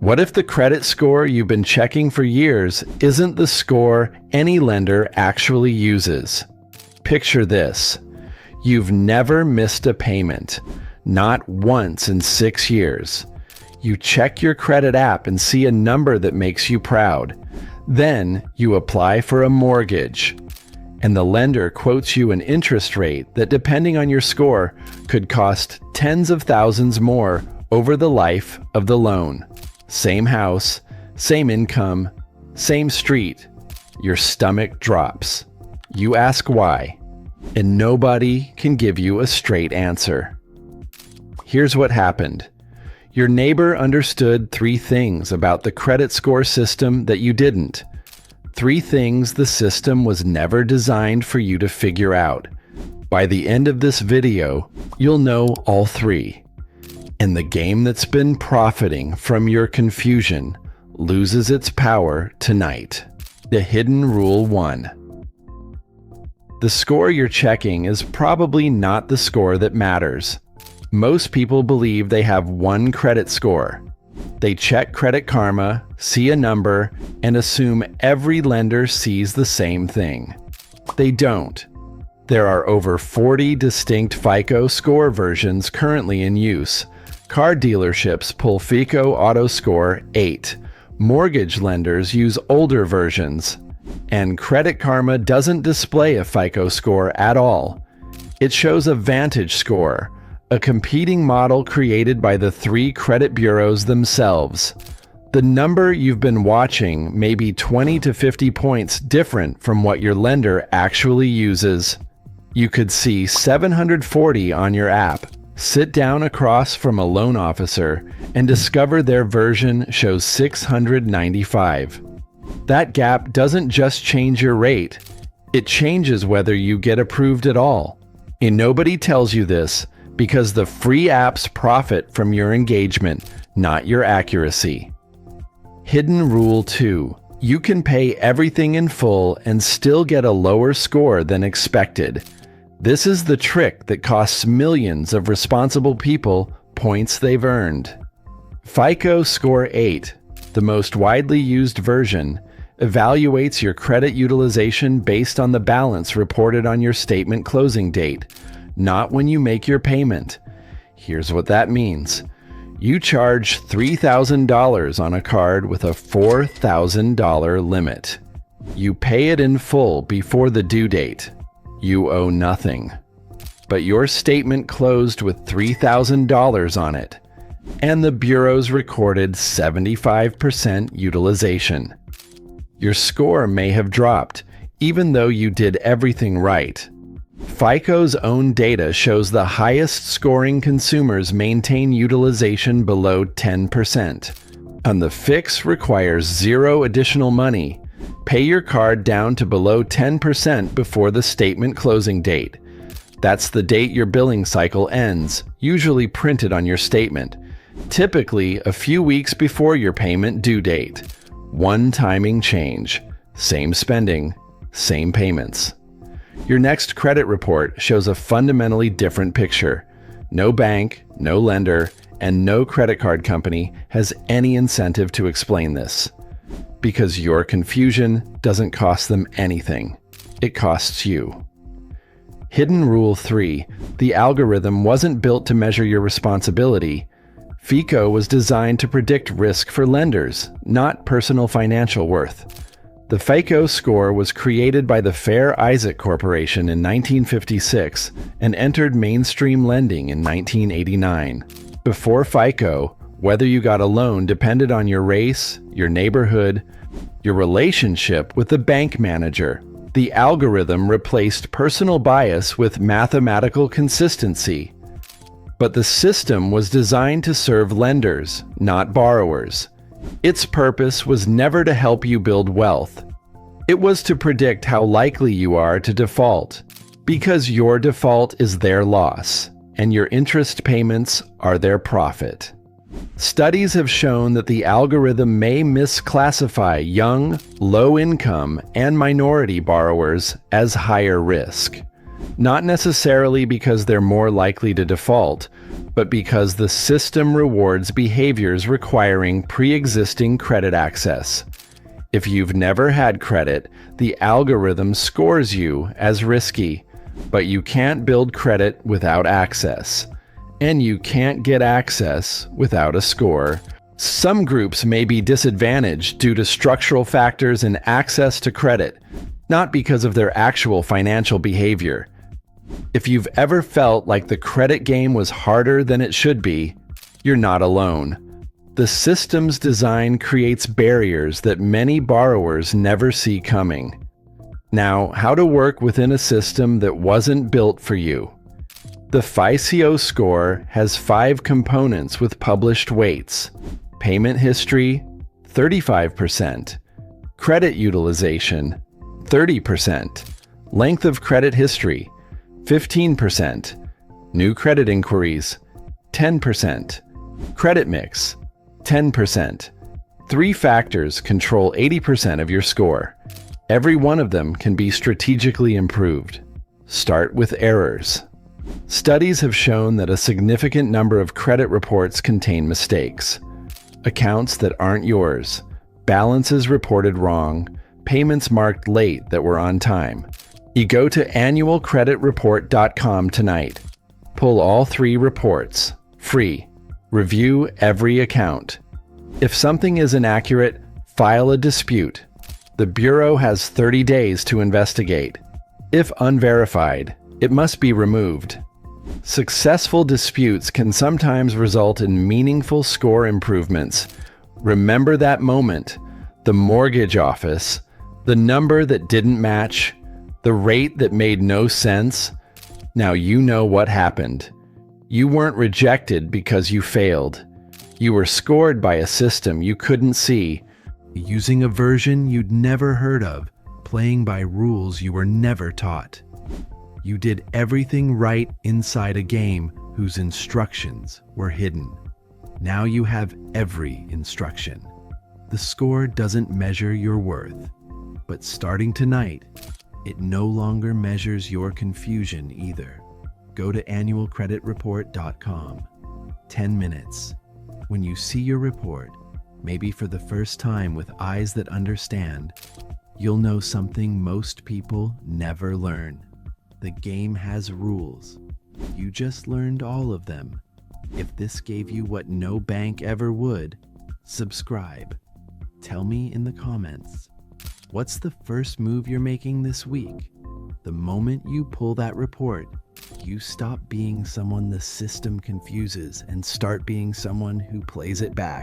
What if the credit score you've been checking for years isn't the score any lender actually uses? Picture this. You've never missed a payment, not once in 6 years. You check your credit app and see a number that makes you proud. Then you apply for a mortgage, and the lender quotes you an interest rate that, depending on your score, could cost tens of thousands more over the life of the loan. Same house, same income, same street. Your stomach drops. You ask why, and nobody can give you a straight answer. Here's what happened. Your neighbor understood 3 things about the credit score system that you didn't. 3 things the system was never designed for you to figure out. By the end of this video, you'll know all 3. And the game that's been profiting from your confusion loses its power tonight. The hidden rule 1. The score you're checking is probably not the score that matters. Most people believe they have one credit score. They check Credit Karma, see a number, and assume every lender sees the same thing. They don't. There are over 40 distinct FICO score versions currently in use. Car dealerships pull FICO Auto Score 8. Mortgage lenders use older versions. And Credit Karma doesn't display a FICO score at all. It shows a Vantage score, a competing model created by the 3 credit bureaus themselves. The number you've been watching may be 20 to 50 points different from what your lender actually uses. You could see 740 on your app, sit down across from a loan officer, and discover their version shows 695. That gap doesn't just change your rate, it changes whether you get approved at all. And nobody tells you this, because the free apps profit from your engagement, not your accuracy. Hidden rule 2. You can pay everything in full and still get a lower score than expected. This is the trick that costs millions of responsible people points they've earned. FICO Score 8, the most widely used version, evaluates your credit utilization based on the balance reported on your statement closing date, not when you make your payment. Here's what that means. You charge $3,000 on a card with a $4,000 limit. You pay it in full before the due date. You owe nothing. But your statement closed with $3,000 on it, and the bureaus recorded 75% utilization. Your score may have dropped, even though you did everything right. FICO's own data shows the highest scoring consumers maintain utilization below 10%. And the fix requires 0 additional money. Pay your card down to below 10% before the statement closing date. That's the date your billing cycle ends, usually printed on your statement. Typically a few weeks before your payment due date. One timing change. Same spending, same payments. Your next credit report shows a fundamentally different picture. No bank, no lender, and no credit card company has any incentive to explain this. Because your confusion doesn't cost them anything. It costs you. Hidden rule 3. The algorithm wasn't built to measure your responsibility. FICO was designed to predict risk for lenders, not personal financial worth. The FICO score was created by the Fair Isaac Corporation in 1956 and entered mainstream lending in 1989. Before FICO, whether you got a loan depended on your race, your neighborhood, your relationship with the bank manager. The algorithm replaced personal bias with mathematical consistency. But the system was designed to serve lenders, not borrowers. Its purpose was never to help you build wealth. It was to predict how likely you are to default, because your default is their loss, and your interest payments are their profit. Studies have shown that the algorithm may misclassify young, low-income, and minority borrowers as higher risk. Not necessarily because they're more likely to default, but because the system rewards behaviors requiring pre-existing credit access. If you've never had credit, the algorithm scores you as risky, but you can't build credit without access. And you can't get access without a score. Some groups may be disadvantaged due to structural factors in access to credit, not because of their actual financial behavior. If you've ever felt like the credit game was harder than it should be, you're not alone. The system's design creates barriers that many borrowers never see coming. Now, how to work within a system that wasn't built for you. The FICO score has 5 components with published weights: payment history, 35%, credit utilization, 30%, length of credit history, 15%, new credit inquiries, 10%, credit mix, 10%. 3 factors control 80% of your score. Every one of them can be strategically improved. Start with errors. Studies have shown that a significant number of credit reports contain mistakes. Accounts that aren't yours, balances reported wrong, payments marked late that were on time. You go to annualcreditreport.com tonight. Pull all 3 reports, free. Review every account. If something is inaccurate, file a dispute. The Bureau has 30 days to investigate. If unverified, it must be removed. Successful disputes can sometimes result in meaningful score improvements. Remember that moment, the mortgage office, the number that didn't match, the rate that made no sense. Now you know what happened. You weren't rejected because you failed. You were scored by a system you couldn't see, using a version you'd never heard of, playing by rules you were never taught. You did everything right inside a game whose instructions were hidden. Now you have every instruction. The score doesn't measure your worth, but starting tonight, it no longer measures your confusion either. Go to annualcreditreport.com. 10 minutes. When you see your report, maybe for the first time with eyes that understand, you'll know something most people never learn. The game has rules. You just learned all of them. If this gave you what no bank ever would, subscribe. Tell me in the comments, what's the first move you're making this week? The moment you pull that report, you stop being someone the system confuses and start being someone who plays it back.